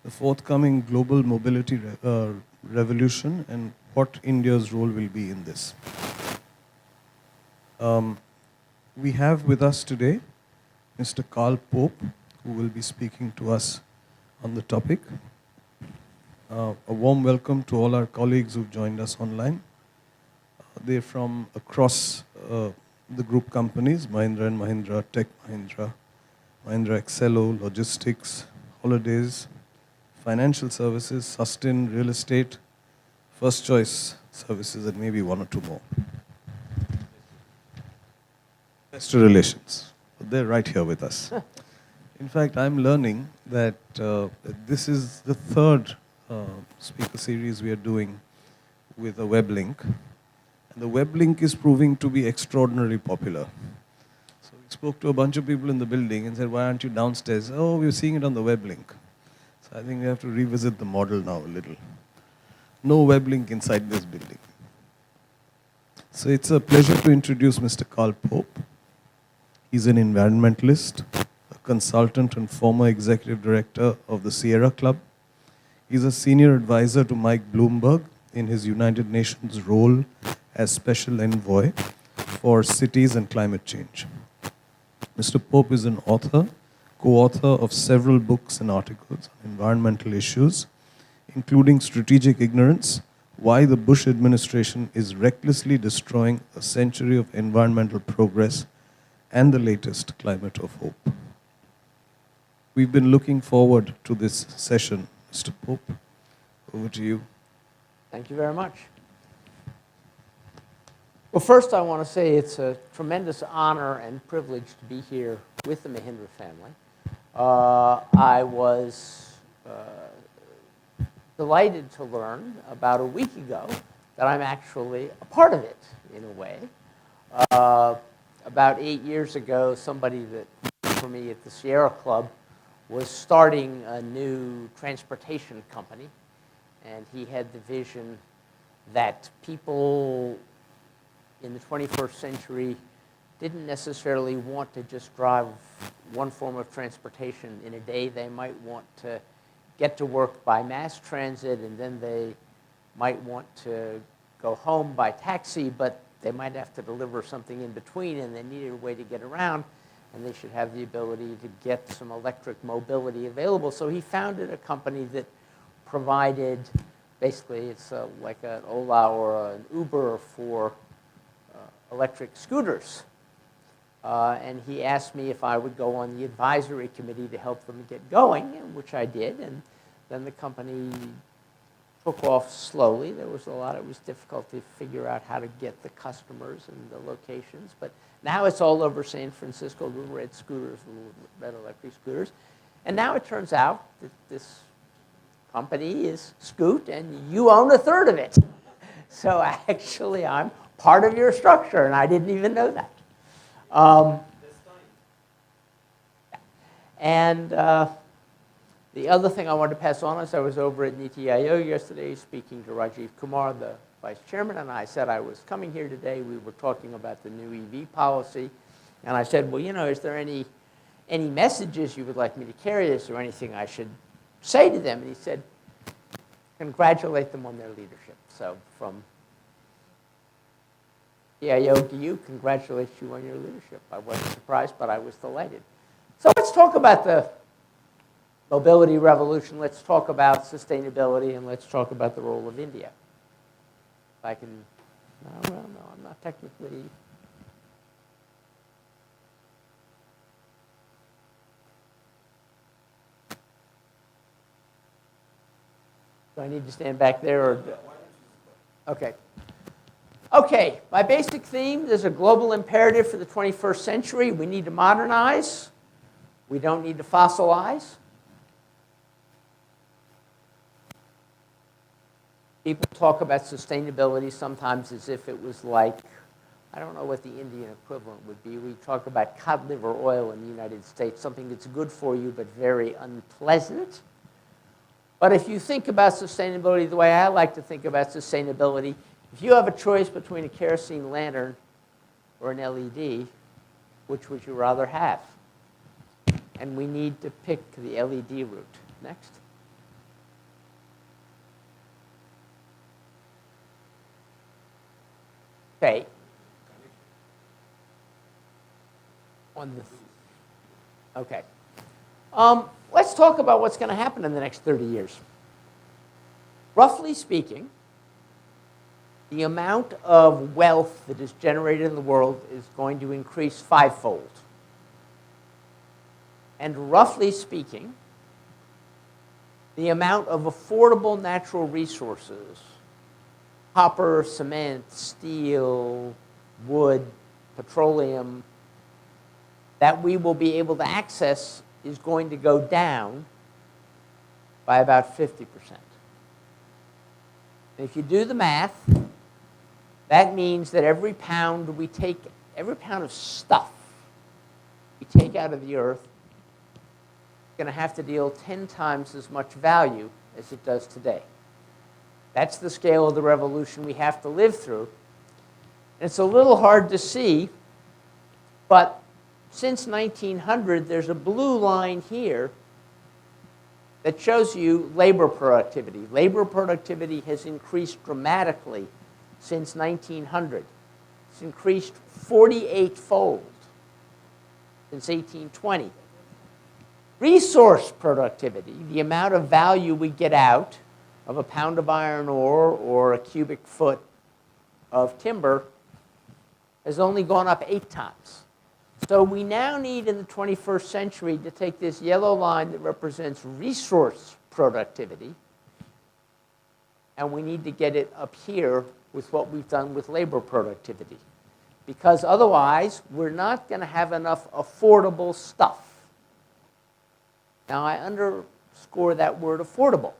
the forthcoming global mobility revolution and what India's role will be in this. We have with us today Mr. Carl Pope, who will be speaking to us on the topic. A warm welcome to all our colleagues who've joined us online. They're from across the group companies, Mahindra and Mahindra, Tech Mahindra, Mahindra Excello, Logistics, Holidays, Financial Services, Sustain, Real Estate, First Choice Services, and maybe one or two more. Investor Relations. They're right here with us. In fact, I'm learning that this is the third speaker series we are doing with a web link. And the web link is proving to be extraordinarily popular. So we spoke to a bunch of people in the building and said, why aren't you downstairs? Oh, we're seeing it on the web link. So I think we have to revisit the model now a little. No web link inside this building. So it's a pleasure to introduce Mr. Carl Pope. He's an environmentalist, a consultant and former executive director of the Sierra Club. He's a senior advisor to Mike Bloomberg in his United Nations role as Special Envoy for Cities and Climate Change. Mr. Pope is an author, co-author of several books and articles on environmental issues, including Strategic Ignorance, Why the Bush Administration is Recklessly Destroying a Century of Environmental Progress, and the latest, Climate of Hope. We've been looking forward to this session. Mr. Pope, over to you. Thank you very much. Well, first I want to say it's a tremendous honor and privilege to be here with the Mahindra family. I was delighted to learn about a week ago that I'm actually a part of it, in a way. About 8 years ago, somebody that worked for me at the Sierra Club was starting a new transportation company, and he had the vision that people in the 21st century didn't necessarily want to just drive one form of transportation in a day. They might want to get to work by mass transit, and then they might want to go home by taxi, but they might have to deliver something in between, and they needed a way to get around, and they should have the ability to get some electric mobility available. So he founded a company that provided, basically, it's like an Ola or an Uber for electric scooters. And he asked me if I would go on the advisory committee to help them get going, which I did. And then the company took off slowly. There was it was difficult to figure out how to get the customers and the locations. But now it's all over San Francisco, little red scooters, little red electric scooters. And now it turns out that this company is Scoot, and you own a third of it. So actually, I'm part of your structure, and I didn't even know that. And the other thing I wanted to pass on is I was over at NITI Aayog yesterday speaking to Rajiv Kumar, the vice chairman, and I said I was coming here today. We were talking about the new EV policy, and I said, well, is there any messages you would like me to carry? Is there anything I should say to them? And he said, congratulate them on their leadership. So from Aayog to you, congratulate you on your leadership. I wasn't surprised, but I was delighted. So let's talk about the mobility revolution. Let's talk about sustainability, and let's talk about the role of India. If I can, no, I'm not technically. Do I need to stand back there, or? Okay. Okay, my basic theme, there's a global imperative for the 21st century. We need to modernize. We don't need to fossilize. People talk about sustainability sometimes as if it was like, I don't know what the Indian equivalent would be. We talk about cod liver oil in the United States, something that's good for you but very unpleasant. But if you think about sustainability the way I like to think about sustainability, if you have a choice between a kerosene lantern or an LED, which would you rather have? And we need to pick the LED route. Next. Okay. Okay. Let's talk about what's going to happen in the next 30 years. Roughly speaking, the amount of wealth that is generated in the world is going to increase fivefold. And roughly speaking, the amount of affordable natural resources, copper, cement, steel, wood, petroleum, that we will be able to access is going to go down by about 50%. If you do the math, that means that every pound of stuff we take out of the earth is going to have to deal 10 times as much value as it does today. That's the scale of the revolution we have to live through. And it's a little hard to see, but since 1900, there's a blue line here that shows you labor productivity. Labor productivity has increased dramatically since 1900. It's increased 48-fold since 1820. Resource productivity, the amount of value we get out of a pound of iron ore or a cubic foot of timber, has only gone up 8 times. So we now need in the 21st century to take this yellow line that represents resource productivity, and we need to get it up here with what we've done with labor productivity. Because otherwise, we're not going to have enough affordable stuff. Now, I underscore that word affordable,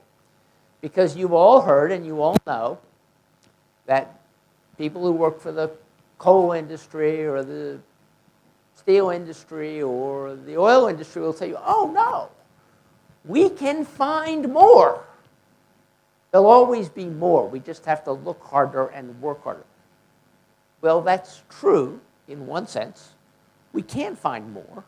because you've all heard and you all know that people who work for the coal industry or the steel industry or the oil industry will tell you, oh no, we can find more. There'll always be more. We just have to look harder and work harder. Well, that's true in one sense. We can find more.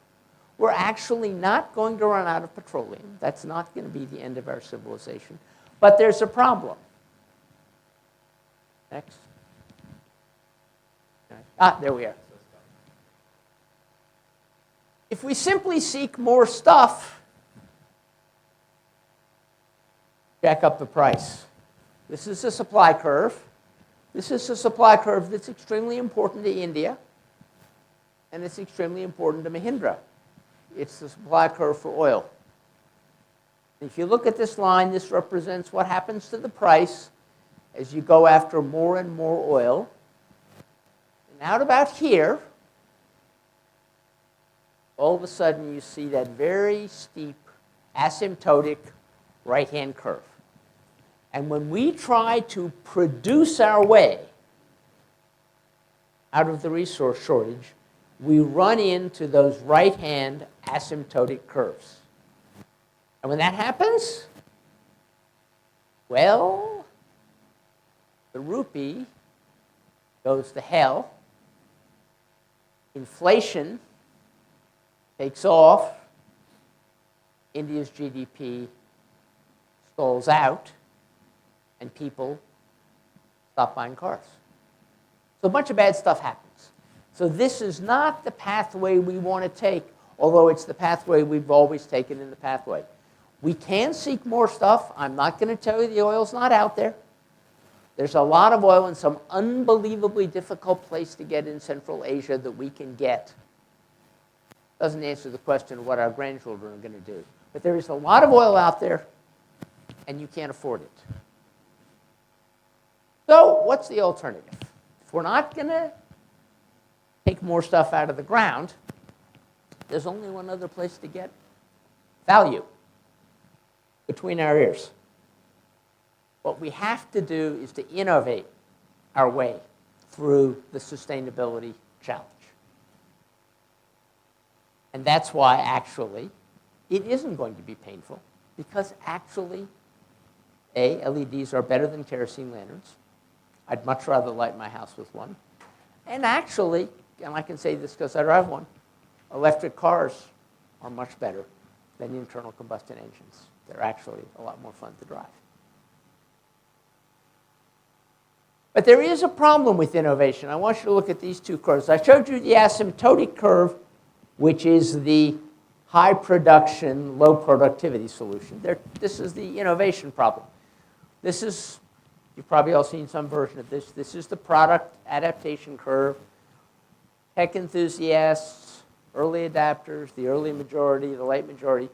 We're actually not going to run out of petroleum. That's not going to be the end of our civilization. But there's a problem. Next. There we are. If we simply seek more stuff, jack up the price. This is a supply curve. This is a supply curve that's extremely important to India, and it's extremely important to Mahindra. It's the supply curve for oil. If you look at this line, this represents what happens to the price as you go after more and more oil. And out about here, all of a sudden you see that very steep, asymptotic right-hand curve. And when we try to produce our way out of the resource shortage, we run into those right-hand asymptotic curves. And when that happens, well, the rupee goes to hell. Inflation takes off. India's GDP stalls out, and people stop buying cars. So a bunch of bad stuff happens. So this is not the pathway we want to take, although it's the pathway we've always taken in the pathway. We can seek more stuff. I'm not going to tell you the oil's not out there. There's a lot of oil in some unbelievably difficult place to get in Central Asia that we can get. Doesn't answer the question of what our grandchildren are going to do. But there is a lot of oil out there, and you can't afford it. So what's the alternative? If we're not going to take more stuff out of the ground, there's only one other place to get value: between our ears. What we have to do is to innovate our way through the sustainability challenge. And that's why, actually, it isn't going to be painful, because actually, LEDs are better than kerosene lanterns. I'd much rather light my house with one. And actually, and I can say this because I drive one, electric cars are much better than internal combustion engines. They're actually a lot more fun to drive. But there is a problem with innovation. I want you to look at these two curves. I showed you the asymptotic curve, which is the high production, low productivity solution. This is the innovation problem. This is, you've probably all seen some version of this. This is the product adaptation curve. Tech enthusiasts, early adapters, the early majority, the late majority.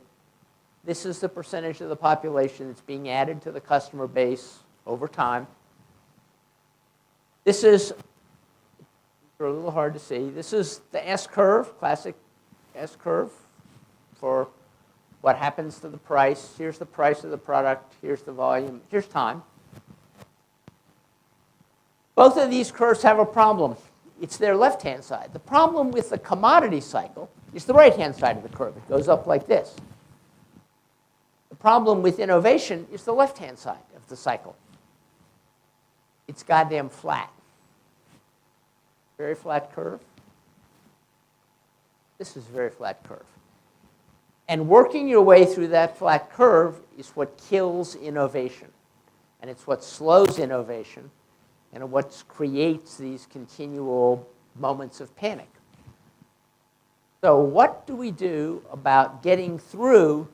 This is the percentage of the population that's being added to the customer base over time. This is, they're a little hard to see. This is the S-curve, classic S-curve for what happens to the price. Here's the price of the product. Here's the volume. Here's time. Both of these curves have a problem. It's their left-hand side. The problem with the commodity cycle is the right-hand side of the curve. It goes up like this. The problem with innovation is the left-hand side of the cycle. It's goddamn flat. Very flat curve. This is a very flat curve. And working your way through that flat curve is what kills innovation. And it's what slows innovation and what creates these continual moments of panic. So what do we do about getting through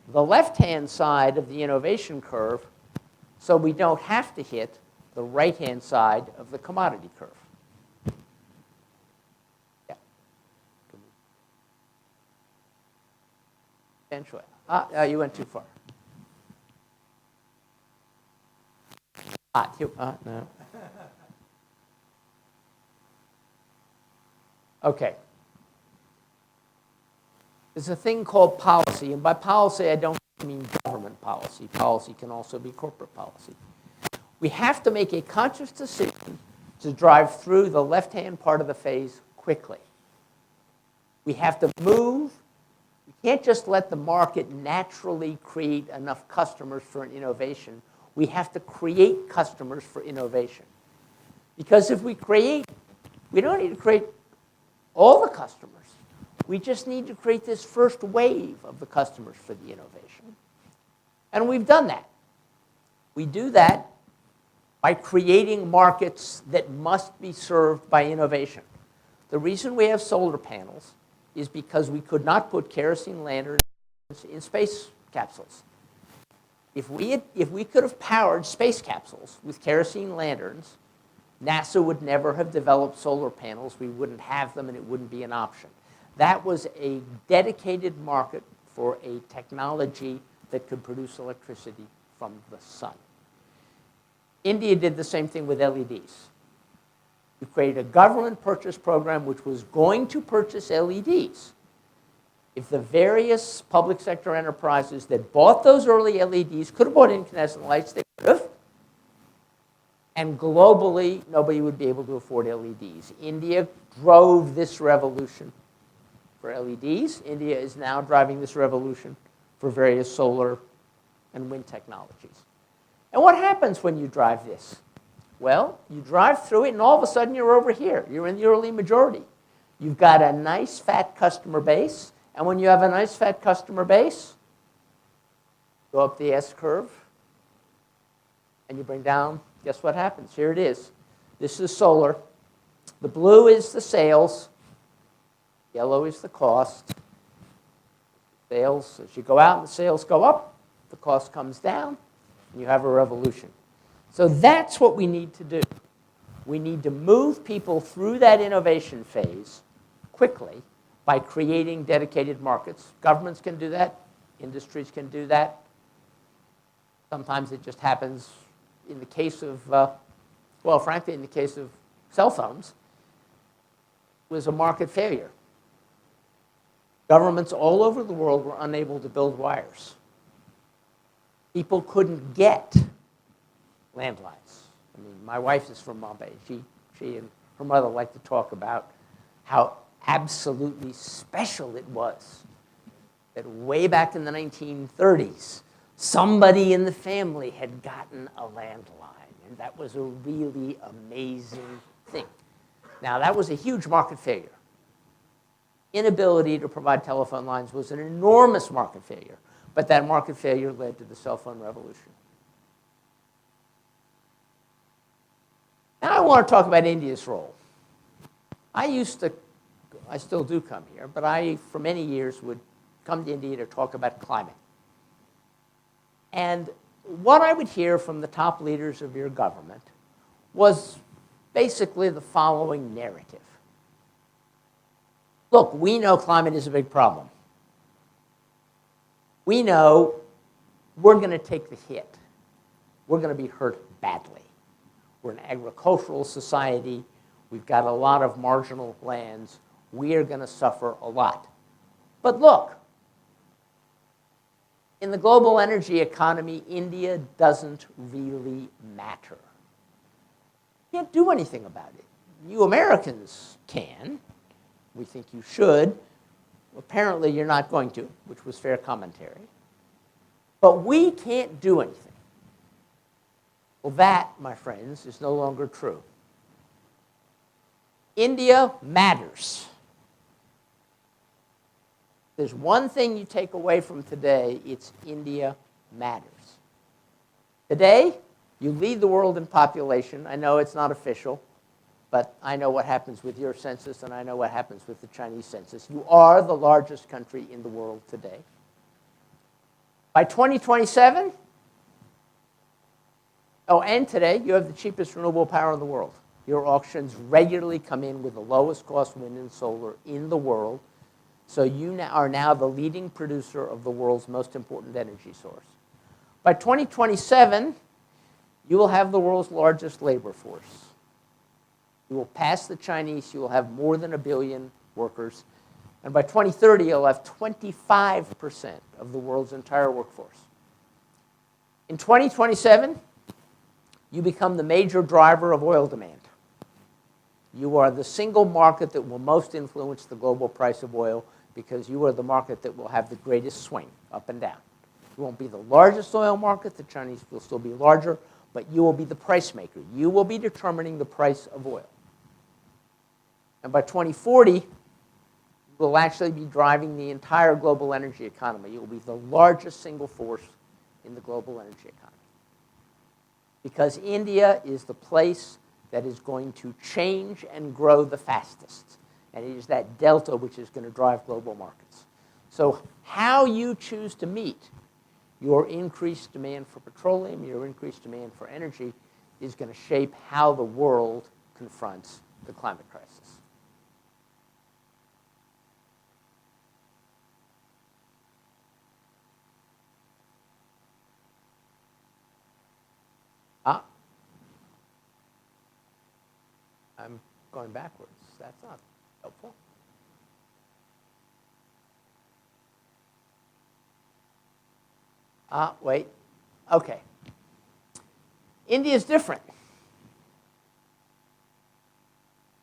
the left-hand side of the innovation curve so we don't have to hit the right-hand side of the commodity curve? Eventually. You went too far. No. Okay. There's a thing called policy, and by policy I don't mean government policy. Policy can also be corporate policy. We have to make a conscious decision to drive through the left-hand part of the phase quickly. We have to move. We can't just let the market naturally create enough customers for an innovation. We have to create customers for innovation. Because if we don't need to create all the customers. We just need to create this first wave of the customers for the innovation. And we've done that. We do that by creating markets that must be served by innovation. The reason we have solar panels is because we could not put kerosene lanterns in space capsules. If we could have powered space capsules with kerosene lanterns, NASA would never have developed solar panels. We wouldn't have them, and it wouldn't be an option. That was a dedicated market for a technology that could produce electricity from the sun. India did the same thing with LEDs. We created a government purchase program which was going to purchase LEDs. If the various public sector enterprises that bought those early LEDs could have bought incandescent lights, they could have. And globally, nobody would be able to afford LEDs. India drove this revolution for LEDs. India is now driving this revolution for various solar and wind technologies. And what happens when you drive this? Well, you drive through it, and all of a sudden you're over here. You're in the early majority. You've got a nice, fat customer base. And when you have a nice, fat customer base, go up the S-curve, and you bring down, guess what happens? Here it is. This is solar. The blue is the sales. Yellow is the cost. Sales, as you go out and the sales go up, the cost comes down, and you have a revolution. So that's what we need to do. We need to move people through that innovation phase quickly by creating dedicated markets. Governments can do that. Industries can do that. Sometimes it just happens in the case of, well, frankly, in the case of cell phones, it was a market failure. Governments all over the world were unable to build wires. People couldn't get landlines. I mean, my wife is from Bombay. She and her mother like to talk about how absolutely special it was that way back in the 1930s, somebody in the family had gotten a landline, and that was a really amazing thing. Now, that was a huge market failure. Inability to provide telephone lines was an enormous market failure, but that market failure led to the cell phone revolution. Now I want to talk about India's role. I still do come here, but I, for many years, would come to India to talk about climate. And what I would hear from the top leaders of your government was basically the following narrative. Look, we know climate is a big problem. We know we're going to take the hit. We're going to be hurt badly. We're an agricultural society. We've got a lot of marginal lands. We are going to suffer a lot. But look, in the global energy economy, India doesn't really matter. You can't do anything about it. You Americans can. We think you should. Apparently, you're not going to, which was fair commentary. But we can't do anything. Well, that, my friends, is no longer true. India matters. There's one thing you take away from today, it's India matters. Today, you lead the world in population. I know it's not official, but I know what happens with your census, and I know what happens with the Chinese census. You are the largest country in the world today. By 2027, and today, you have the cheapest renewable power in the world. Your auctions regularly come in with the lowest cost wind and solar in the world. So you are now the leading producer of the world's most important energy source. By 2027, you will have the world's largest labor force. You will pass the Chinese. You will have more than 1 billion workers. And by 2030, you'll have 25% of the world's entire workforce. In 2027, you become the major driver of oil demand. You are the single market that will most influence the global price of oil because you are the market that will have the greatest swing up and down. You won't be the largest oil market. The Chinese will still be larger, but you will be the price maker. You will be determining the price of oil. And by 2040, you will actually be driving the entire global energy economy. You will be the largest single force in the global energy economy. Because India is the place that is going to change and grow the fastest. And it is that delta which is going to drive global markets. So how you choose to meet your increased demand for petroleum, your increased demand for energy, is going to shape how the world confronts the climate crisis. I'm going backwards. That's not helpful. Wait. Okay. India is different.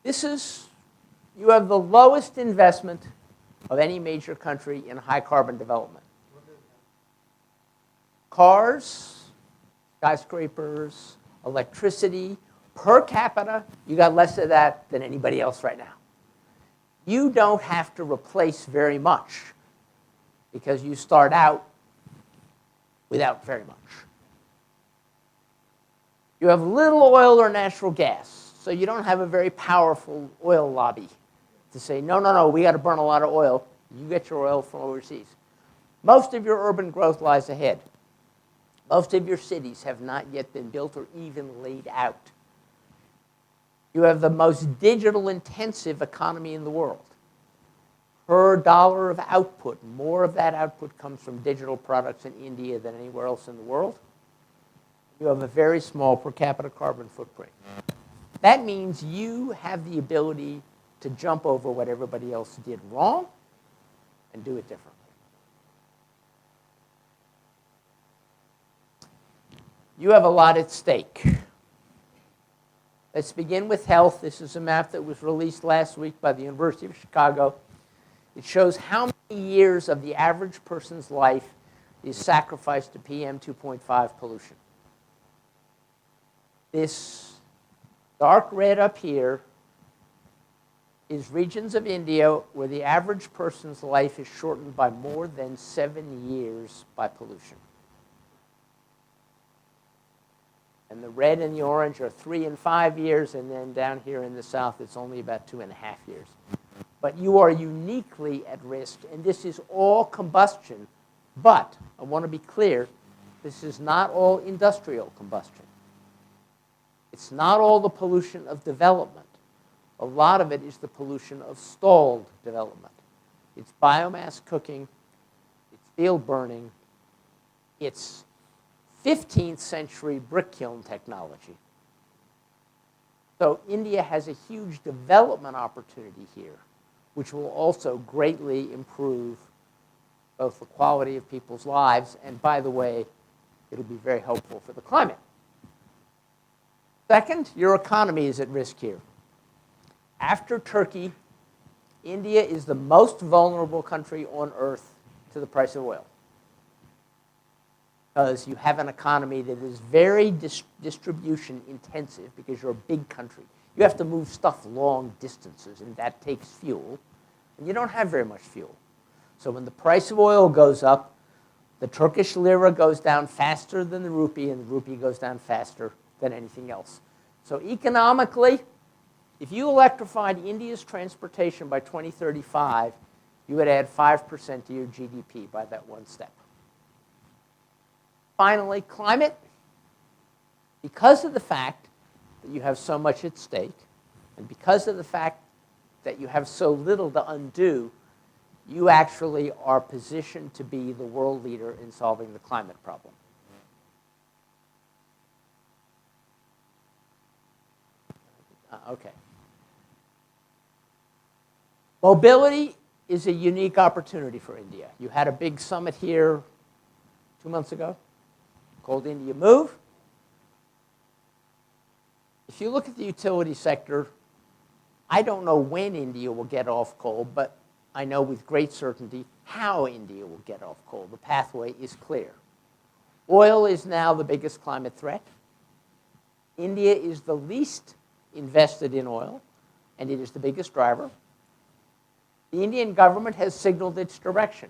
You have the lowest investment of any major country in high carbon development. Cars, skyscrapers, electricity, per capita, you got less of that than anybody else right now. You don't have to replace very much because you start out without very much. You have little oil or natural gas, so you don't have a very powerful oil lobby to say, no, we got to burn a lot of oil. You get your oil from overseas. Most of your urban growth lies ahead. Most of your cities have not yet been built or even laid out. You have the most digital-intensive economy in the world. Per dollar of output, more of that output comes from digital products in India than anywhere else in the world. You have a very small per capita carbon footprint. That means you have the ability to jump over what everybody else did wrong and do it differently. You have a lot at stake. Let's begin with health. This is a map that was released last week by the University of Chicago. It shows how many years of the average person's life is sacrificed to PM 2.5 pollution. This dark red up here is regions of India where the average person's life is shortened by more than 7 years by pollution. And the red and the orange are 3 and 5 years, and then down here in the south, it's only about 2.5 years. But you are uniquely at risk, and this is all combustion. But I want to be clear, this is not all industrial combustion. It's not all the pollution of development. A lot of it is the pollution of stalled development. It's biomass cooking, it's field burning, it's 15th century brick kiln technology. So India has a huge development opportunity here, which will also greatly improve both the quality of people's lives, and by the way, it'll be very helpful for the climate. Second, your economy is at risk here. After Turkey, India is the most vulnerable country on earth to the price of oil, because you have an economy that is very distribution intensive because you're a big country. You have to move stuff long distances, and that takes fuel, and you don't have very much fuel. So when the price of oil goes up, the Turkish lira goes down faster than the rupee, and the rupee goes down faster than anything else. So economically, if you electrified India's transportation by 2035, you would add 5% to your GDP by that one step. Finally, climate. Because of the fact that you have so much at stake, and because of the fact that you have so little to undo, you actually are positioned to be the world leader in solving the climate problem. Okay. Mobility is a unique opportunity for India. You had a big summit here 2 months ago called India Move. If you look at the utility sector, I don't know when India will get off coal, but I know with great certainty how India will get off coal. The pathway is clear. Oil is now the biggest climate threat. India is the least invested in oil, and it is the biggest driver. The Indian government has signaled its direction.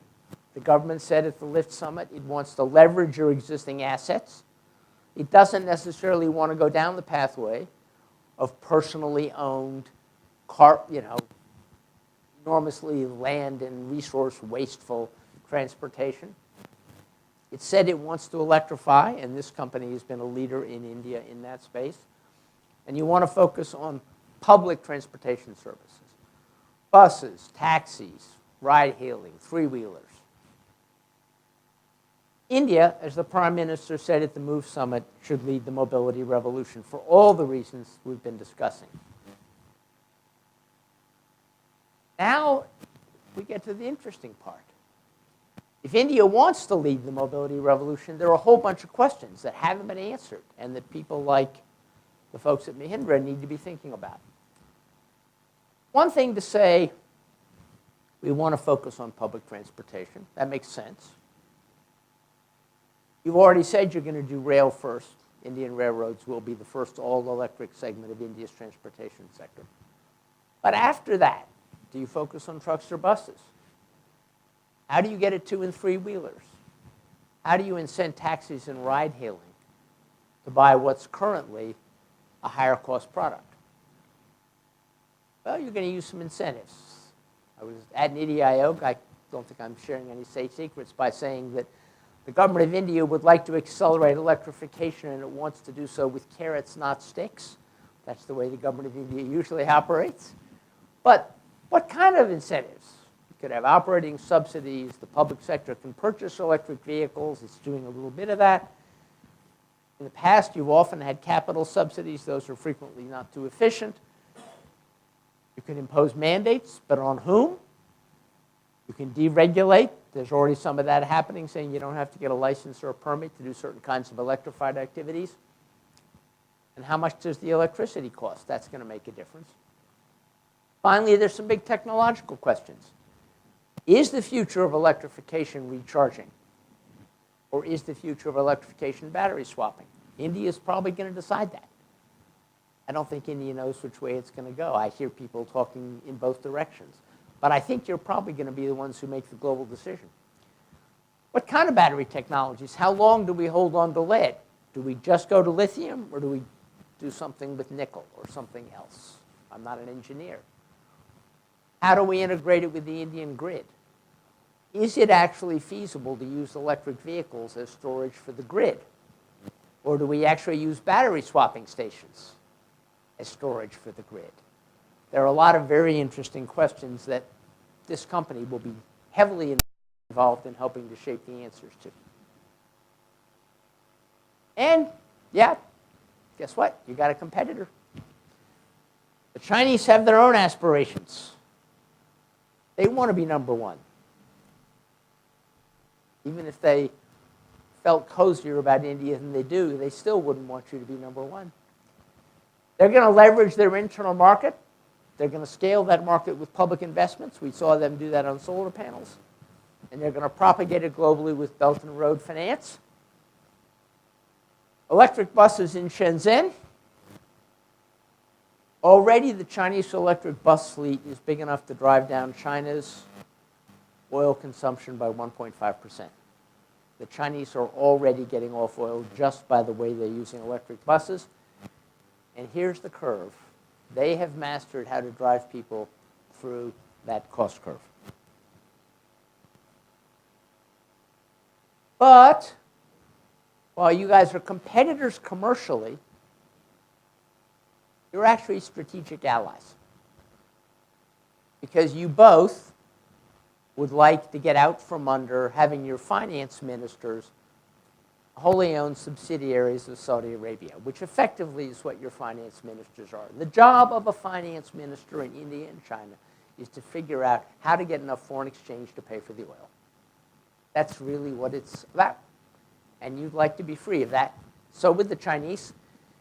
The government said at the Lift Summit it wants to leverage your existing assets. It doesn't necessarily want to go down the pathway of personally owned, enormously land and resource wasteful transportation. It said it wants to electrify, and this company has been a leader in India in that space. And you want to focus on public transportation services. Buses, taxis, ride-hailing, three-wheelers. India, as the Prime Minister said at the Move Summit, should lead the mobility revolution for all the reasons we've been discussing. Now we get to the interesting part. If India wants to lead the mobility revolution, there are a whole bunch of questions that haven't been answered and that people like the folks at Mahindra need to be thinking about. One thing to say, we want to focus on public transportation. That makes sense. You've already said you're going to do rail first. Indian railroads will be the first all-electric segment of India's transportation sector. But after that, do you focus on trucks or buses? How do you get it 2- and 3-wheelers? How do you incent taxis and ride-hailing to buy what's currently a higher-cost product? Well, you're going to use some incentives. I was at NITI Aayog. I don't think I'm sharing any state secrets by saying that the government of India would like to accelerate electrification, and it wants to do so with carrots, not sticks. That's the way the government of India usually operates. But what kind of incentives? You could have operating subsidies. The public sector can purchase electric vehicles. It's doing a little bit of that. In the past, you've often had capital subsidies. Those are frequently not too efficient. You can impose mandates, but on whom? You can deregulate. There's already some of that happening, saying you don't have to get a license or a permit to do certain kinds of electrified activities. And how much does the electricity cost? That's going to make a difference. Finally, there's some big technological questions. Is the future of electrification recharging? Or is the future of electrification battery swapping? India is probably going to decide that. I don't think India knows which way it's going to go. I hear people talking in both directions. But I think you're probably going to be the ones who make the global decision. What kind of battery technologies? How long do we hold on to lead? Do we just go to lithium, or do we do something with nickel or something else? I'm not an engineer. How do we integrate it with the Indian grid? Is it actually feasible to use electric vehicles as storage for the grid? Or do we actually use battery swapping stations as storage for the grid? There are a lot of very interesting questions that this company will be heavily involved in helping to shape the answers to. And, yeah, guess what? You got a competitor. The Chinese have their own aspirations. They want to be number one. Even if they felt cozier about India than they do, they still wouldn't want you to be number one. They're going to leverage their internal market. They're going to scale that market with public investments. We saw them do that on solar panels. And they're going to propagate it globally with Belt and Road Finance. Electric buses in Shenzhen. Already the Chinese electric bus fleet is big enough to drive down China's oil consumption by 1.5%. The Chinese are already getting off oil just by the way they're using electric buses. And here's the curve. They have mastered how to drive people through that cost curve. But while you guys are competitors commercially, you're actually strategic allies. Because you both would like to get out from under having your finance ministers wholly owned subsidiaries of Saudi Arabia, which effectively is what your finance ministers are. The job of a finance minister in India and China is to figure out how to get enough foreign exchange to pay for the oil. That's really what it's about. And you'd like to be free of that. So would the Chinese.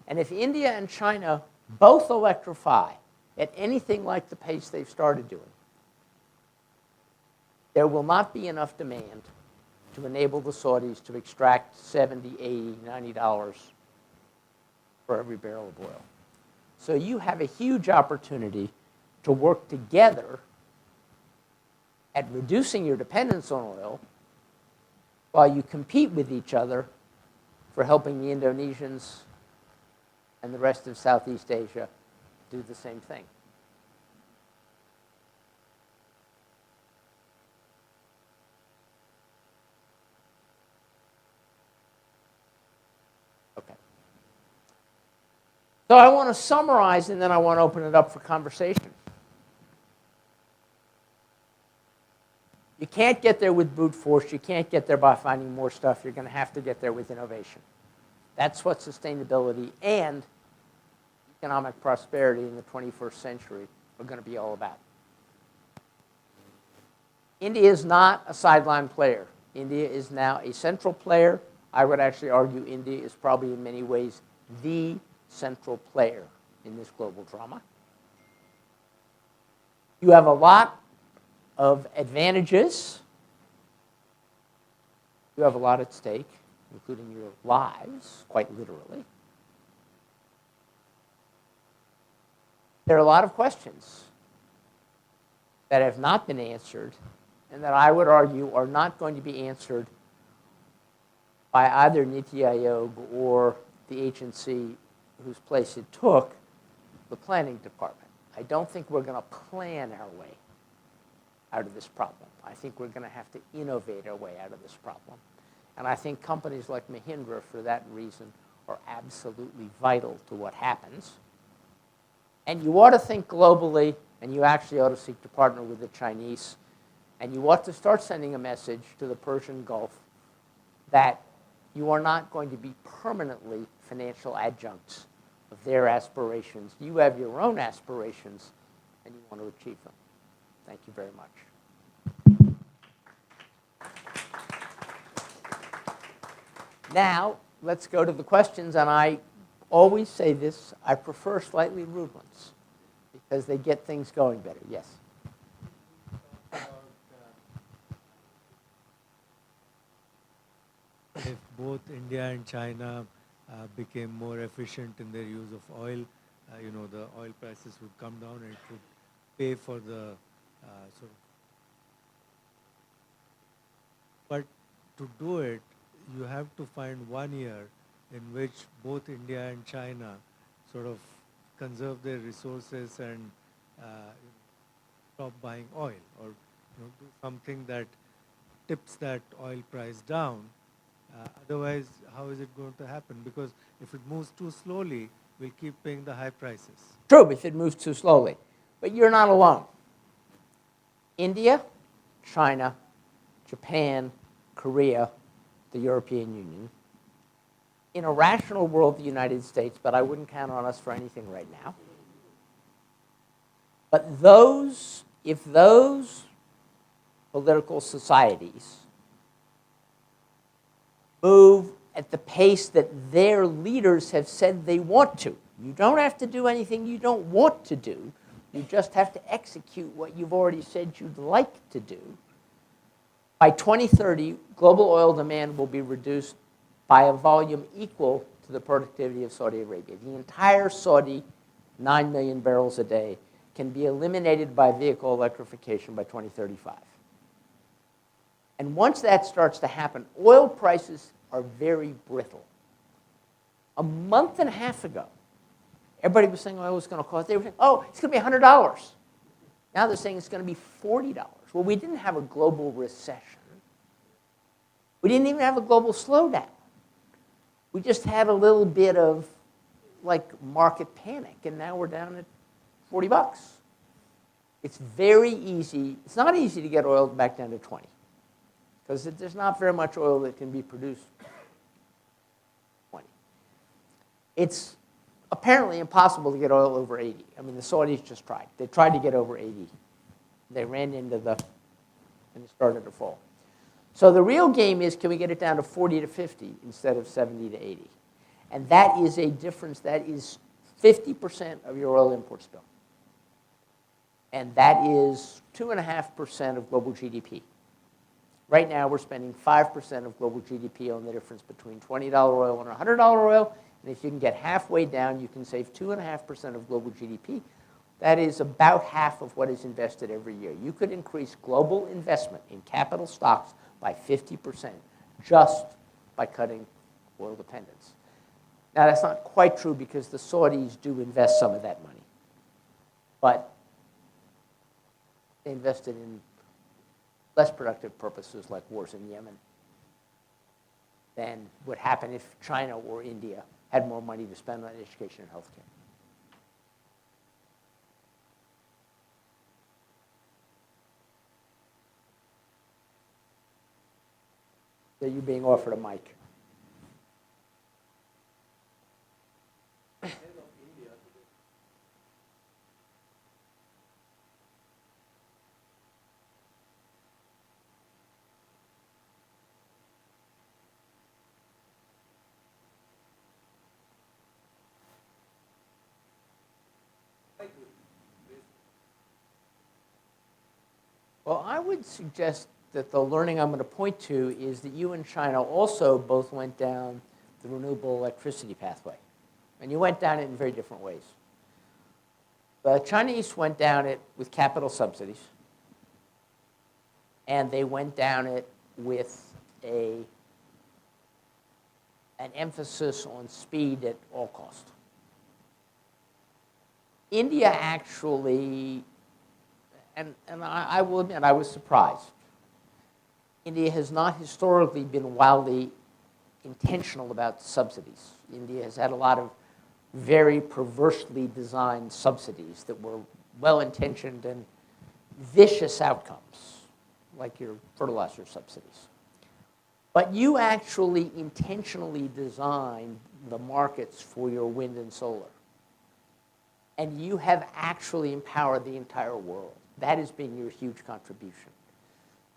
And if India and China both electrify at anything like the pace they've started doing, there will not be enough demand to enable the Saudis to extract $70, $80, $90 for every barrel of oil. So you have a huge opportunity to work together at reducing your dependence on oil while you compete with each other for helping the Indonesians and the rest of Southeast Asia do the same thing. Okay. So I want to summarize, and then I want to open it up for conversation. You can't get there with brute force. You can't get there by finding more stuff. You're going to have to get there with innovation. That's what sustainability and economic prosperity in the 21st century are going to be all about. India is not a sideline player. India is now a central player. I would actually argue India is probably in many ways the central player in this global drama. You have a lot of advantages. You have a lot at stake, including your lives, quite literally. There are a lot of questions that have not been answered and that I would argue are not going to be answered by either Niti Aayog or the agency whose place it took, the planning department. I don't think we're going to plan our way out of this problem. I think we're going to have to innovate our way out of this problem. And I think companies like Mahindra, for that reason, are absolutely vital to what happens. And you ought to think globally, and you actually ought to seek to partner with the Chinese, and you ought to start sending a message to the Persian Gulf that you are not going to be permanently financial adjuncts of their aspirations. You have your own aspirations, and you want to achieve them. Thank you very much. Now, let's go to the questions, and I always say this, I prefer slightly rude ones, because they get things going better. Yes? If both India and China became more efficient in their use of oil, the oil prices would come down and it would pay for the sort of. But to do it, you have to find 1 year in which both India and China sort of conserve their resources and stop buying oil, or do something that tips that oil price down. Otherwise, how is it going to happen? Because if it moves too slowly, we'll keep paying the high prices. True, if it moves too slowly. But you're not alone. India, China, Japan, Korea, the European Union. In a rational world, the United States, but I wouldn't count on us for anything right now. But if those political societies move at the pace that their leaders have said they want to, you don't have to do anything you don't want to do. You just have to execute what you've already said you'd like to do. By 2030, global oil demand will be reduced by a volume equal to the productivity of Saudi Arabia. The entire Saudi 9 million barrels a day can be eliminated by vehicle electrification by 2035. And once that starts to happen, oil prices are very brittle. A month and a half ago, everybody was saying oil was going to cost, they were saying, oh, it's going to be $100. Now they're saying it's going to be $40. Well, we didn't have a global recession. We didn't even have a global slowdown. We just had a little bit of like market panic, and now we're down at $40. It's very easy. It's not easy to get oil back down to 20 because there's not very much oil that can be produced 20. It's apparently impossible to get oil over 80. I mean, the Saudis just tried. They tried to get over 80. They ran into and it started to fall. So the real game is, can we get it down to 40 to 50 instead of 70 to 80? And that is a difference. That is 50% of your oil imports bill. And that is 2.5% of global GDP. Right now, we're spending 5% of global GDP on the difference between $20 oil and $100 oil. And if you can get halfway down, you can save 2.5% of global GDP. That is about half of what is invested every year. You could increase global investment in capital stocks by 50% just by cutting oil dependence. Now, that's not quite true because the Saudis do invest some of that money. But they invested in less productive purposes like wars in Yemen than would happen if China or India had more money to spend on education and healthcare. So you're being offered a mic. Well, I would suggest that the learning I'm going to point to is that you and China also both went down the renewable electricity pathway. And you went down it in very different ways. The Chinese went down it with capital subsidies. And they went down it with an emphasis on speed at all cost. India actually, and I will admit, I was surprised. India has not historically been wildly intentional about subsidies. India has had a lot of very perversely designed subsidies that were well-intentioned and vicious outcomes, like your fertilizer subsidies. But you actually intentionally designed the markets for your wind and solar. And you have actually empowered the entire world. That has been your huge contribution.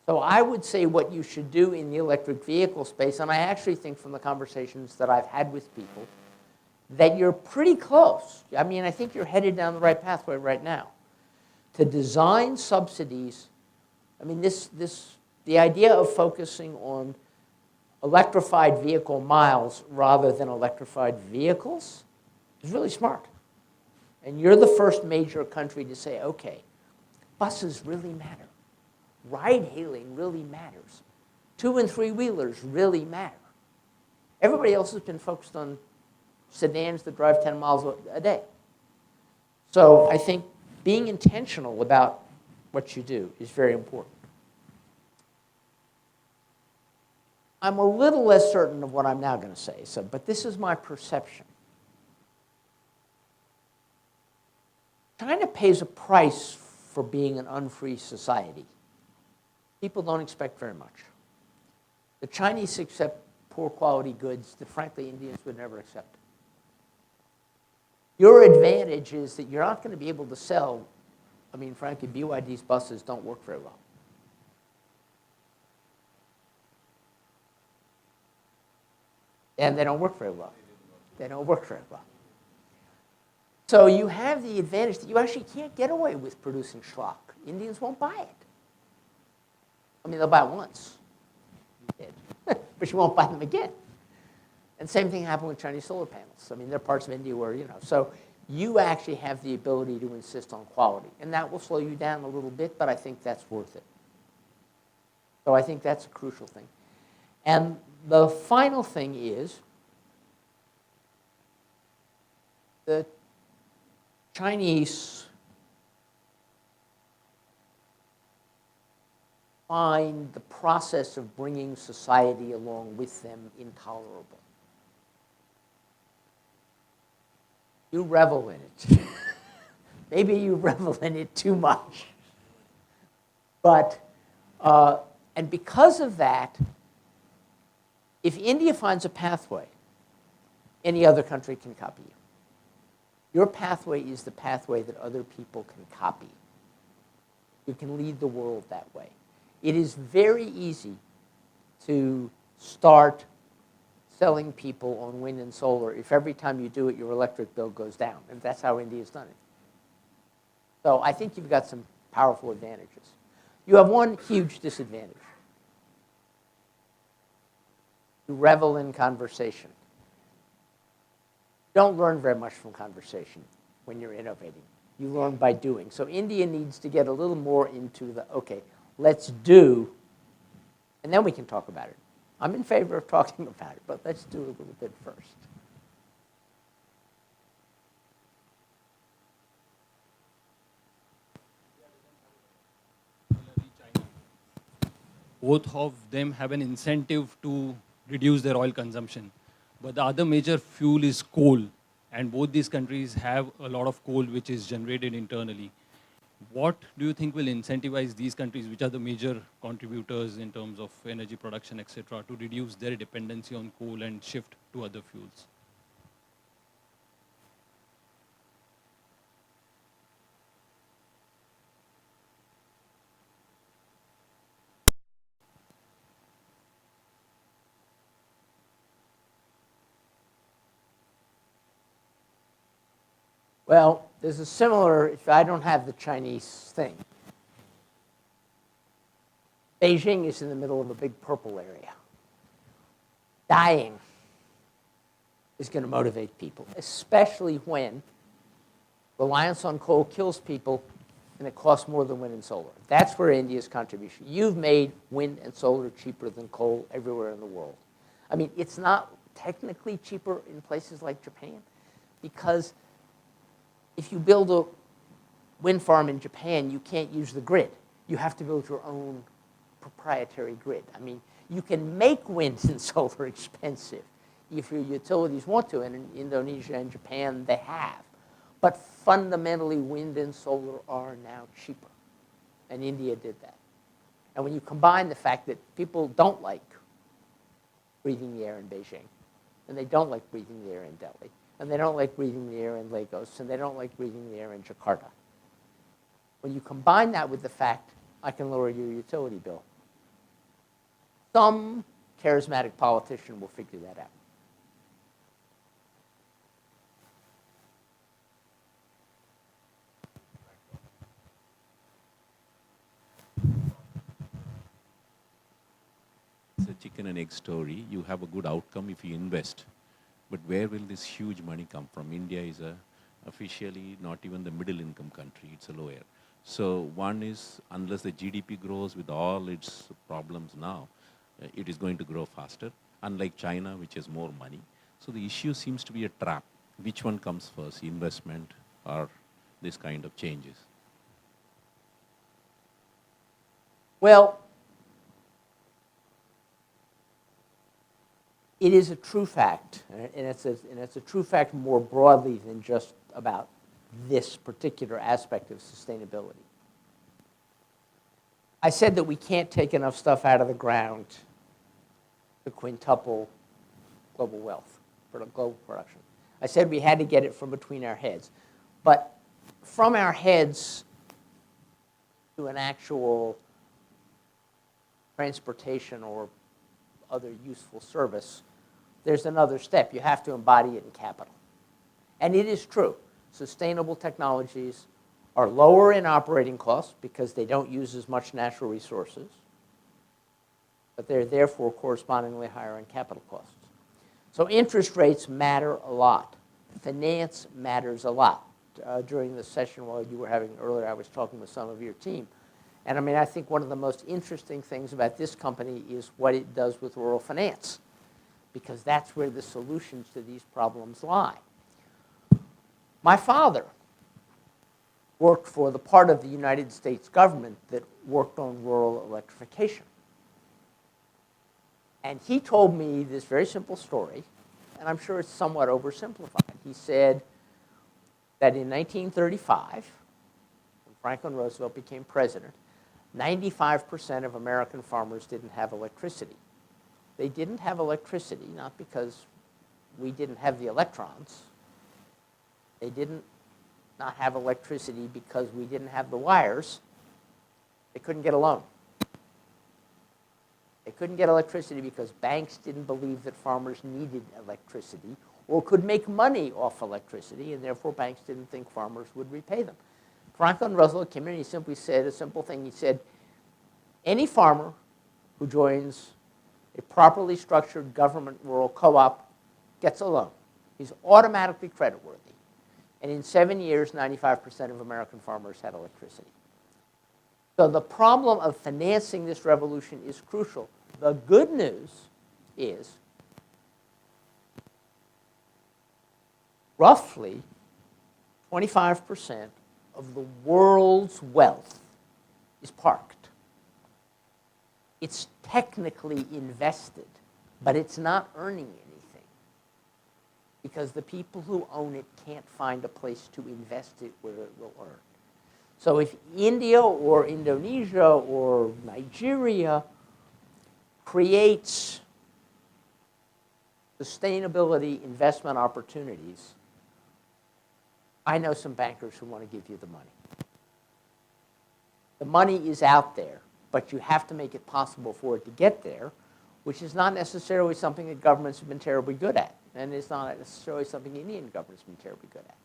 So I would say what you should do in the electric vehicle space, and I actually think from the conversations that I've had with people, that you're pretty close. I mean, I think you're headed down the right pathway right now. To design subsidies, I mean, the idea of focusing on electrified vehicle miles rather than electrified vehicles is really smart. And you're the first major country to say, okay, buses really matter. Ride-hailing really matters. 2- and 3-wheelers really matter. Everybody else has been focused on sedans that drive 10 miles a day. So I think being intentional about what you do is very important. I'm a little less certain of what I'm now going to say, but this is my perception. China pays a price for being an unfree society. People don't expect very much. The Chinese accept poor quality goods that, frankly, Indians would never accept. Your advantage is that you're not going to be able to sell. I mean, frankly, BYD's buses don't work very well. And they don't work very well. They don't work very well. So you have the advantage that you actually can't get away with producing schlock. Indians won't buy it. I mean, they'll buy it once. You did. But you won't buy them again. And same thing happened with Chinese solar panels. I mean, there are parts of India where, so you actually have the ability to insist on quality. And that will slow you down a little bit, but I think that's worth it. So I think that's a crucial thing. And the final thing is the Chinese find the process of bringing society along with them intolerable. You revel in it. Maybe you revel in it too much. But, and because of that, if India finds a pathway, any other country can copy you. Your pathway is the pathway that other people can copy. You can lead the world that way. It is very easy to start selling people on wind and solar if every time you do it, your electric bill goes down. And that's how India's done it. So I think you've got some powerful advantages. You have one huge disadvantage. You revel in conversation. You don't learn very much from conversation when you're innovating. You learn by doing. So India needs to get a little more into the, okay, let's do, and then we can talk about it. I'm in favor of talking about it, but let's do a little bit first. Both of them have an incentive to reduce their oil consumption. But the other major fuel is coal. And both these countries have a lot of coal which is generated internally. What do you think will incentivize these countries, which are the major contributors in terms of energy production, etc., to reduce their dependency on coal and shift to other fuels? Well, there's a similar, if I don't have the Chinese thing. Beijing is in the middle of a big purple area. Dying is going to motivate people, especially when reliance on coal kills people and it costs more than wind and solar. That's where India's contribution. You've made wind and solar cheaper than coal everywhere in the world. I mean, it's not technically cheaper in places like Japan because if you build a wind farm in Japan, you can't use the grid. You have to build your own proprietary grid. I mean, you can make wind and solar expensive if your utilities want to, and in Indonesia and Japan they have. But fundamentally, wind and solar are now cheaper, and India did that. And when you combine the fact that people don't like breathing the air in Beijing, and they don't like breathing the air in Delhi, and they don't like breathing the air in Lagos, and they don't like breathing the air in Jakarta. When you combine that with the fact, I can lower your utility bill, some charismatic politician will figure that out. It's a chicken and egg story. You have a good outcome if you invest. But where will this huge money come from? India is officially not even the middle income country, it's a lower. So one is, unless the GDP grows with all its problems now, it is going to grow faster, unlike China, which has more money. So the issue seems to be a trap. Which one comes first, investment or this kind of changes? Well, it is a true fact, and it's a true fact more broadly than just about this particular aspect of sustainability. I said that we can't take enough stuff out of the ground to quintuple global wealth, for global production. I said we had to get it from between our heads. But from our heads to an actual transportation or other useful service, there's another step. You have to embody it in capital. And it is true. Sustainable technologies are lower in operating costs because they don't use as much natural resources, but they're therefore correspondingly higher in capital costs. So interest rates matter a lot. Finance matters a lot. During the session while you were having earlier, I was talking with some of your team. And I mean, I think one of the most interesting things about this company is what it does with rural finance, because that's where the solutions to these problems lie. My father worked for the part of the United States government that worked on rural electrification. And he told me this very simple story, and I'm sure it's somewhat oversimplified. He said that in 1935, when Franklin Roosevelt became president, 95% of American farmers didn't have electricity. They didn't have electricity not because we didn't have the electrons. They didn't not have electricity because we didn't have the wires. They couldn't get a loan. They couldn't get electricity because banks didn't believe that farmers needed electricity or could make money off electricity, and therefore banks didn't think farmers would repay them. Franklin Roosevelt came in and he simply said a simple thing. He said, any farmer who joins a properly structured government rural co-op gets a loan. He's automatically creditworthy. And in 7 years, 95% of American farmers had electricity. So the problem of financing this revolution is crucial. The good news is roughly 25% of the world's wealth is parked. It's technically invested, but it's not earning anything because the people who own it can't find a place to invest it where it will earn. So if India or Indonesia or Nigeria creates sustainability investment opportunities, I know some bankers who want to give you the money. The money is out there, but you have to make it possible for it to get there, which is not necessarily something that governments have been terribly good at, and it's not necessarily something Indian governments have been terribly good at.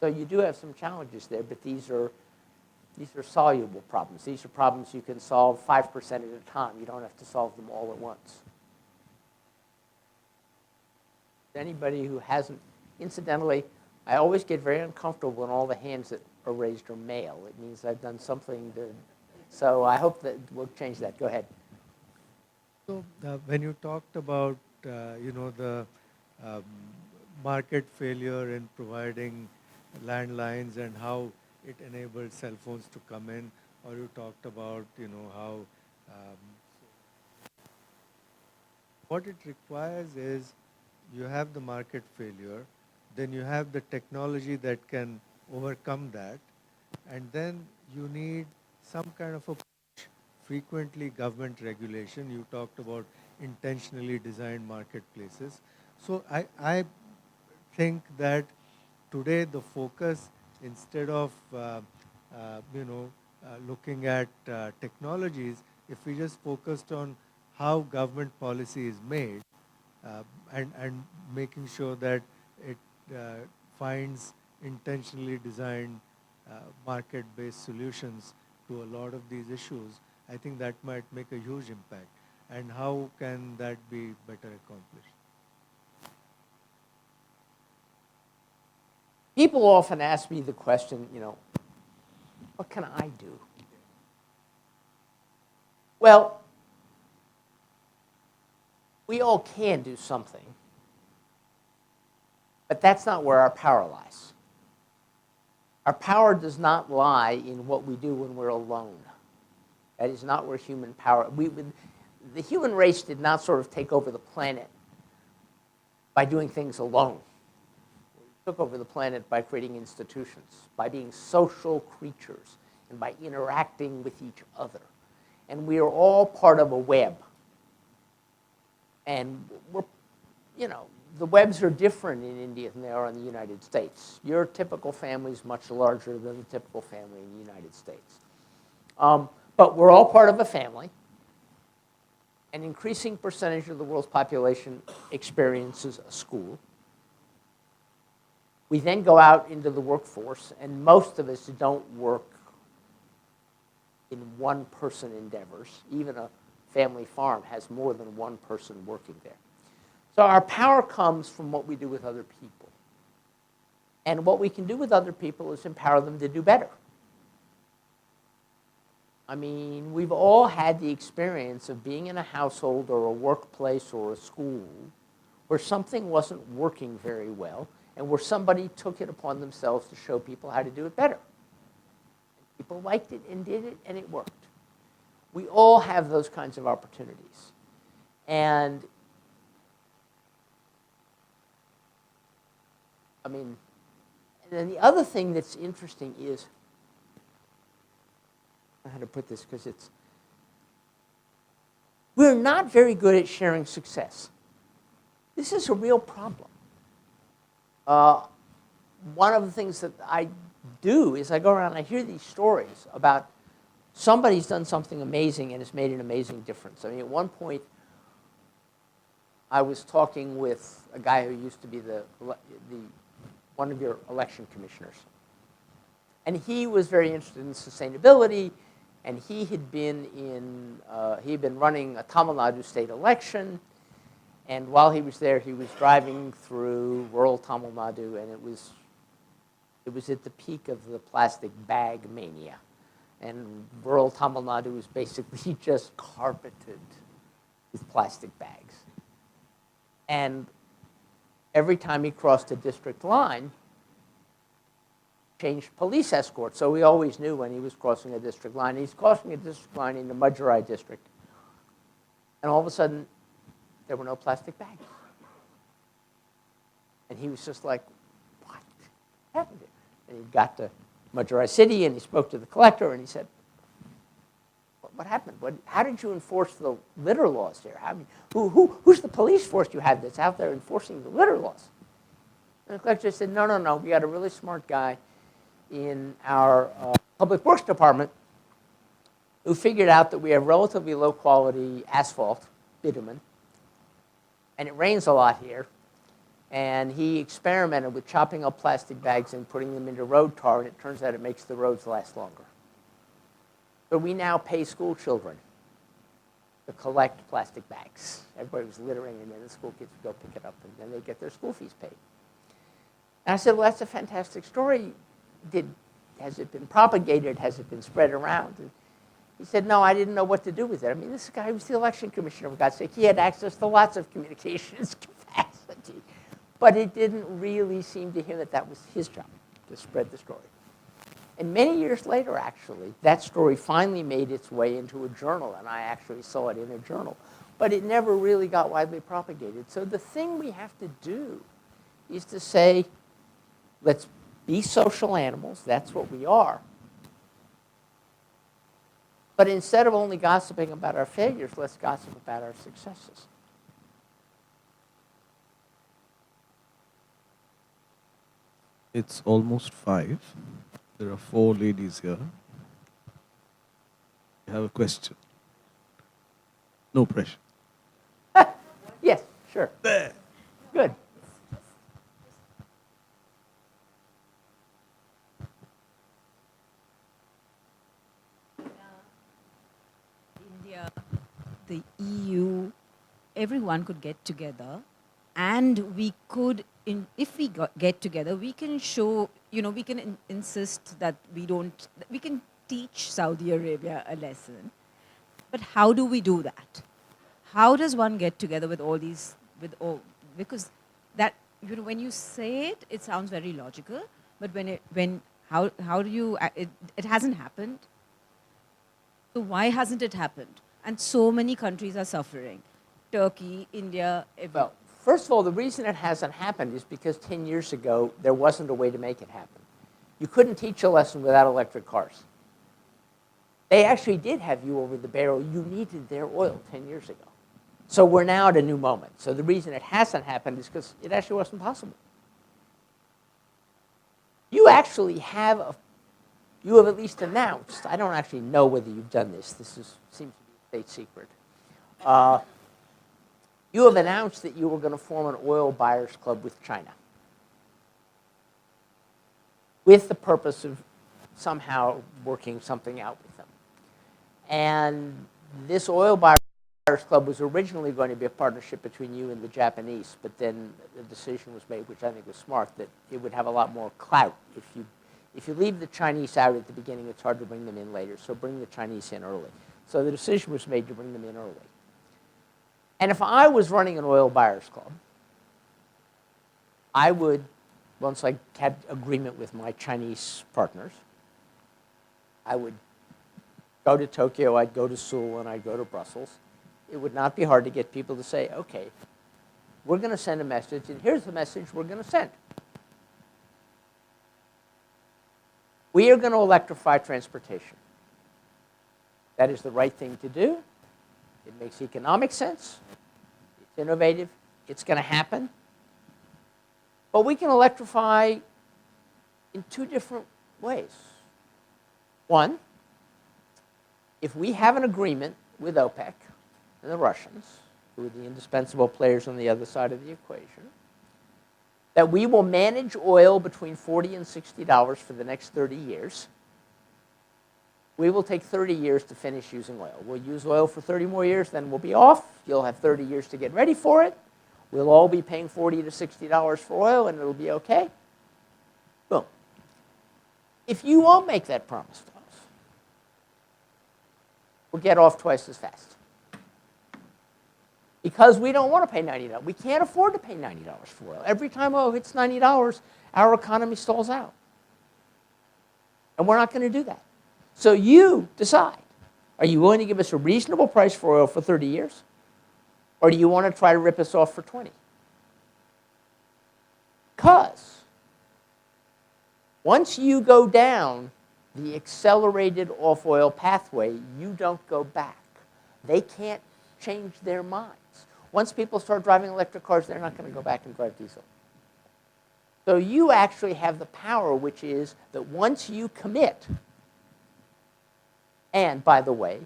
So you do have some challenges there, but these are soluble problems. These are problems you can solve 5% at a time. You don't have to solve them all at once. Anybody who hasn't, incidentally, I always get very uncomfortable when all the hands that are raised are male. It means I've done something to, so I hope that we'll change that. Go ahead. So when you talked about, the market failure in providing landlines and how it enabled cell phones to come in, or you talked about, how what it requires is you have the market failure, then you have the technology that can overcome that, and then you need some kind of a frequently government regulation. You talked about intentionally designed marketplaces. So I think that today the focus, instead of looking at technologies, if we just focused on how government policy is made and making sure that it finds intentionally designed market-based solutions to a lot of these issues, I think that might make a huge impact. And how can that be better accomplished? People often ask me the question, what can I do? Well, we all can do something, but that's not where our power lies. Our power does not lie in what we do when we're alone. That is not where human power, the human race did not sort of take over the planet by doing things alone. We took over the planet by creating institutions, by being social creatures, and by interacting with each other. And we are all part of a web. And we're, the webs are different in India than they are in the United States. Your typical family is much larger than the typical family in the United States. But we're all part of a family. An increasing percentage of the world's population experiences a school. We then go out into the workforce, and most of us don't work in one-person endeavors. Even a family farm has more than one person working there. So our power comes from what we do with other people. And what we can do with other people is empower them to do better. I mean, we've all had the experience of being in a household or a workplace or a school where something wasn't working very well and where somebody took it upon themselves to show people how to do it better. People liked it and did it, and it worked. We all have those kinds of opportunities. And I mean, and then the other thing that's interesting is, I don't know how to put this because we're not very good at sharing success. This is a real problem. One of the things that I do is I go around and I hear these stories about somebody's done something amazing and it's made an amazing difference. I mean, at one point, I was talking with a guy who used to be one of your election commissioners. And he was very interested in sustainability, and he had been running a Tamil Nadu state election, and while he was there, he was driving through rural Tamil Nadu, and it was at the peak of the plastic bag mania. And rural Tamil Nadu was basically just carpeted with plastic bags. And every time he crossed a district line, changed police escort. So we always knew when he was crossing a district line. He's crossing a district line in the Madurai district. And all of a sudden, there were no plastic bags. And he was just like, what happened here? And he got to Madurai city and he spoke to the collector and he said, what happened? How did you enforce the litter laws here? I mean, who's the police force you have that's out there enforcing the litter laws? And the collector said, no, we got a really smart guy in our public works department who figured out that we have relatively low quality asphalt, bitumen, and it rains a lot here. And he experimented with chopping up plastic bags and putting them into road tar, and it turns out it makes the roads last longer. But we now pay school children to collect plastic bags. Everybody was littering, and then the school kids would go pick it up, and then they get their school fees paid. And I said, well, that's a fantastic story. Has it been propagated? Has it been spread around? And he said, no, I didn't know what to do with it. I mean, this guy was the election commissioner, for God's sake. He had access to lots of communications capacity. But it didn't really seem to him that was his job, to spread the story. And many years later, actually, that story finally made its way into a journal, and I actually saw it in a journal. But it never really got widely propagated. So the thing we have to do is to say, let's be social animals. That's what we are. But instead of only gossiping about our failures, let's gossip about our successes. It's almost 5. There are 4 ladies here. You have a question? No pressure. Yes, sure. There. Good. India, the EU, everyone could get together, and we could, if we get together, we can show, we can insist that we can teach Saudi Arabia a lesson. But how do we do that? how does one get together with all these, with all, because that, you know, when you say it, it sounds very logical, but how do you, it hasn't happened. So why hasn't it happened? And so many countries are suffering. Turkey, India, Well, first of all, the reason it hasn't happened is because 10 years ago, there wasn't a way to make it happen. You couldn't teach a lesson without electric cars. They actually did have you over the barrel. You needed their oil 10 years ago. So we're now at a new moment. So the reason it hasn't happened is because it actually wasn't possible. You actually have you have at least announced, I don't actually know whether you've done this. Seems to be a state secret. You have announced that you were going to form an oil buyers club with China with the purpose of somehow working something out with them. And this oil buyers club was originally going to be a partnership between you and the Japanese, but then the decision was made, which I think was smart, that it would have a lot more clout. If you leave the Chinese out at the beginning, it's hard to bring them in later, so bring the Chinese in early. So the decision was made to bring them in early. And if I was running an oil buyers club, I would, once I had agreement with my Chinese partners, I would go to Tokyo, I'd go to Seoul, and I'd go to Brussels. It would not be hard to get people to say, okay, we're going to send a message, and here's the message we're going to send. We are going to electrify transportation. That is the right thing to do. It makes economic sense. It's innovative. It's going to happen. But we can electrify in two different ways. One, if we have an agreement with OPEC and the Russians, who are the indispensable players on the other side of the equation, that we will manage oil between $40 and $60 for the next 30 years. We will take 30 years to finish using oil. We'll use oil for 30 more years, then we'll be off. You'll have 30 years to get ready for it. We'll all be paying $40 to $60 for oil, and it'll be okay. Boom. If you won't make that promise to us, we'll get off twice as fast. Because we don't want to pay $90. We can't afford to pay $90 for oil. Every time oil hits $90, our economy stalls out. And we're not going to do that. So you decide. Are you willing to give us a reasonable price for oil for 30 years? Or do you want to try to rip us off for 20? Because once you go down the accelerated off-oil pathway, you don't go back. They can't change their minds. Once people start driving electric cars, they're not going to go back and drive diesel. So you actually have the power, which is that once you commit, and by the way,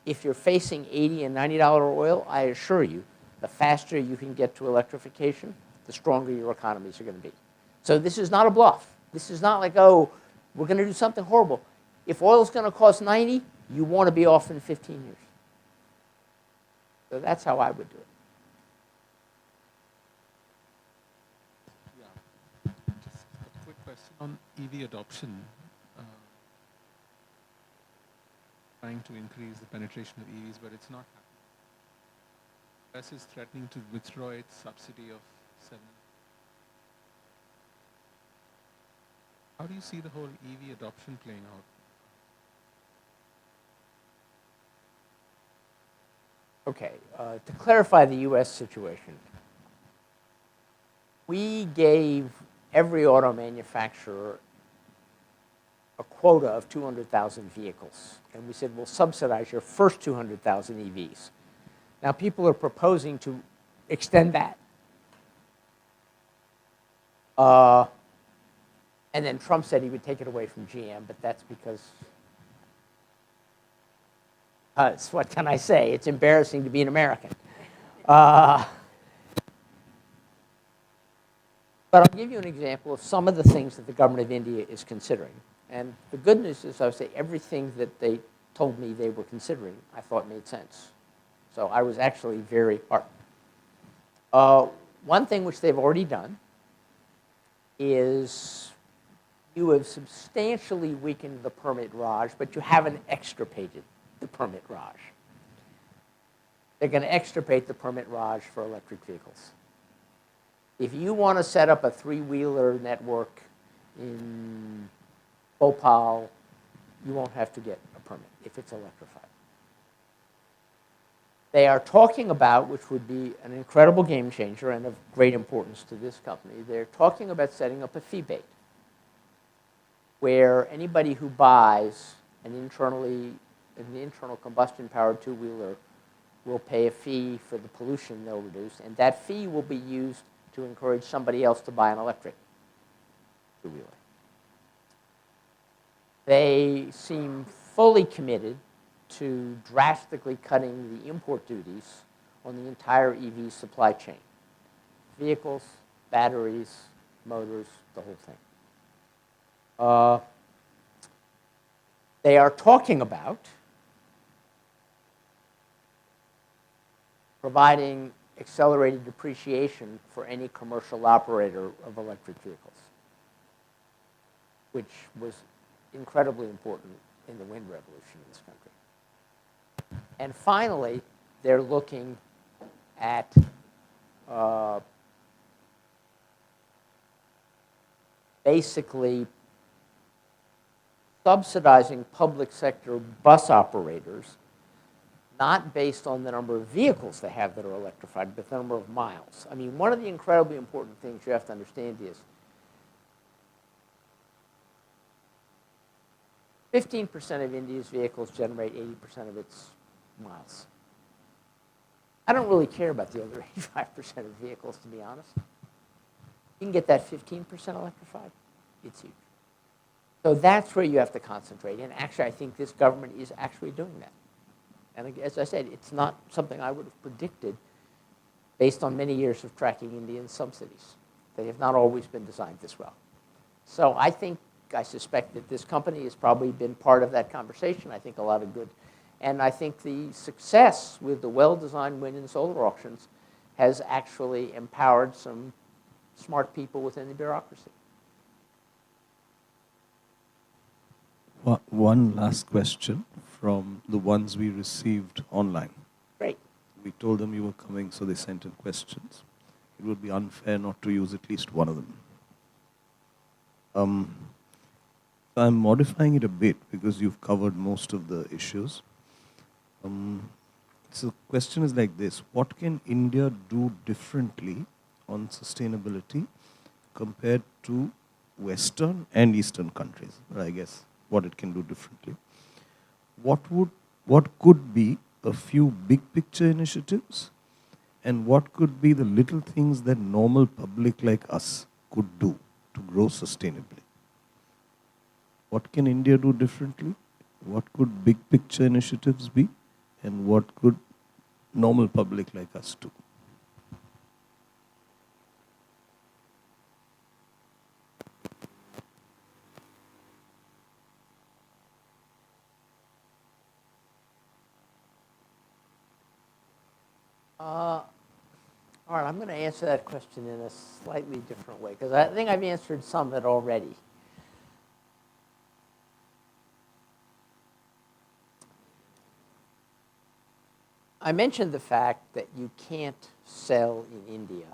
if you're facing $80 and $90 oil, I assure you, the faster you can get to electrification, the stronger your economies are going to be. So this is not a bluff. This is not like, oh, we're going to do something horrible. If oil is going to cost 90, you want to be off in 15 years. So that's how I would do it. Yeah. Just a quick question on EV adoption. Trying to increase the penetration of EVs, but it's not happening. US is threatening to withdraw its subsidy of 7. How do you see the whole EV adoption playing out? Okay, to clarify the US situation, we gave every auto manufacturer a quota of 200,000 vehicles. And we said, we'll subsidize your first 200,000 EVs. Now, people are proposing to extend that. And then Trump said he would take it away from GM, but that's because, what can I say? It's embarrassing to be an American. But I'll give you an example of some of the things that the government of India is considering. And the good news is, I would say, everything that they told me they were considering, I thought made sense. So I was actually very heartened. One thing which they've already done is you have substantially weakened the permit raj, but you haven't extirpated the permit raj. they're going to extirpate the permit raj for electric vehicles. If you want to set up a three-wheeler network in Bhopal, you won't have to get a permit if it's electrified. They are talking about, which would be an incredible game changer and of great importance to this company, they're talking about setting up a fee bait where anybody who buys an internal combustion powered two-wheeler will pay a fee for the pollution they'll reduce, and that fee will be used to encourage somebody else to buy an electric two-wheeler. They seem fully committed to drastically cutting the import duties on the entire EV supply chain. Vehicles, batteries, motors, the whole thing. They are talking about providing accelerated depreciation for any commercial operator of electric vehicles, which was incredibly important in the wind revolution in this country. And finally, they're looking at basically subsidizing public sector bus operators, not based on the number of vehicles they have that are electrified, but the number of miles. I mean, one of the incredibly important things you have to understand is 15% of India's vehicles generate 80% of its miles. I don't really care about the other 85% of vehicles, to be honest. You can get that 15% electrified, it's huge. So that's where you have to concentrate. And actually, I think this government is actually doing that. And as I said, it's not something I would have predicted based on many years of tracking Indian subsidies. They have not always been designed this well. So I suspect that this company has probably been part of that conversation. I think a lot of good. And I think the success with the well-designed wind and solar auctions has actually empowered some smart people within the bureaucracy. One last question from the ones we received online. Great. We told them you were coming, so they sent in questions. It would be unfair not to use at least one of them. I'm modifying it a bit because you've covered most of the issues. So the question is like this: what can India do differently on sustainability compared to Western and Eastern countries? I guess what it can do differently. What could be a few big picture initiatives, and what could be the little things that normal public like us could do to grow sustainably? What can India do differently? What could big picture initiatives be? And what could normal public like us do? All right, I'm going to answer that question in a slightly different way, because I think I've answered some of it already. I mentioned the fact that you can't sell in India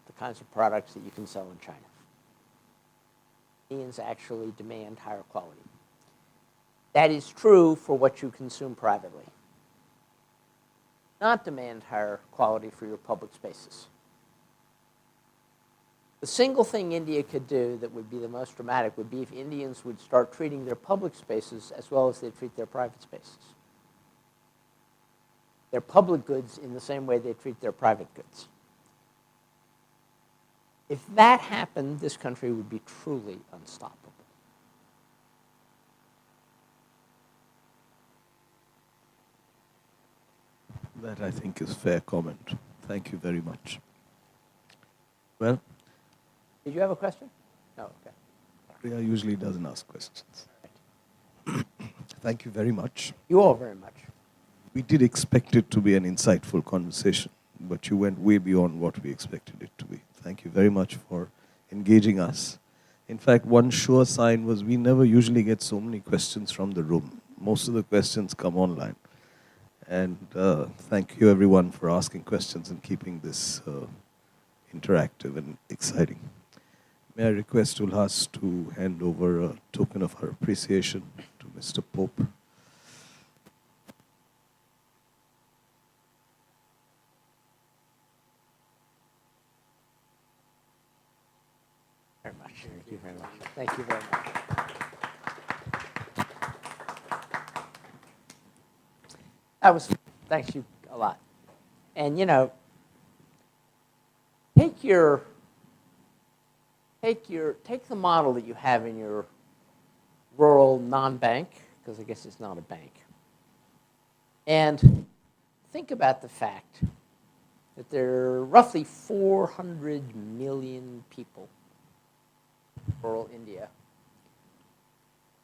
the kinds of products that you can sell in China. Indians actually demand higher quality. That is true for what you consume privately. Not demand higher quality for your public spaces. The single thing India could do that would be the most dramatic would be if Indians would start treating their public spaces as well as they treat their private spaces. Their public goods in the same way they treat their private goods. If that happened, this country would be truly unstoppable. That, I think, is fair comment. Thank you very much. Well, Did you have a question? No, okay. Priya usually doesn't ask questions. Thank you very much. You all very much. We did expect it to be an insightful conversation, but you went way beyond what we expected it to be. Thank you very much for engaging us. In fact, one sure sign was we never usually get so many questions from the room. Most of the questions come online. And thank you everyone for asking questions and keeping this interactive and exciting. May I request Ulhas to hand over a token of our appreciation to Mr. Pope. Very much. Thank you very much. Thank you very much. That was, thanks you a lot. And you know, take the model that you have in your rural non-bank, because I guess it's not a bank, and think about the fact that there are roughly 400 million people in rural India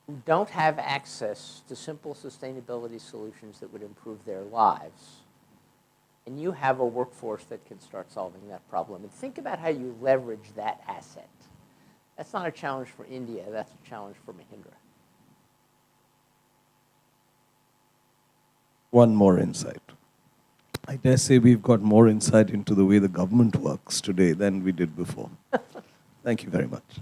who don't have access to simple sustainability solutions that would improve their lives. And you have a workforce that can start solving that problem. And think about how you leverage that asset. That's not a challenge for India, that's a challenge for Mahindra. One more insight. I dare say we've got more insight into the way the government works today than we did before. Thank you very much.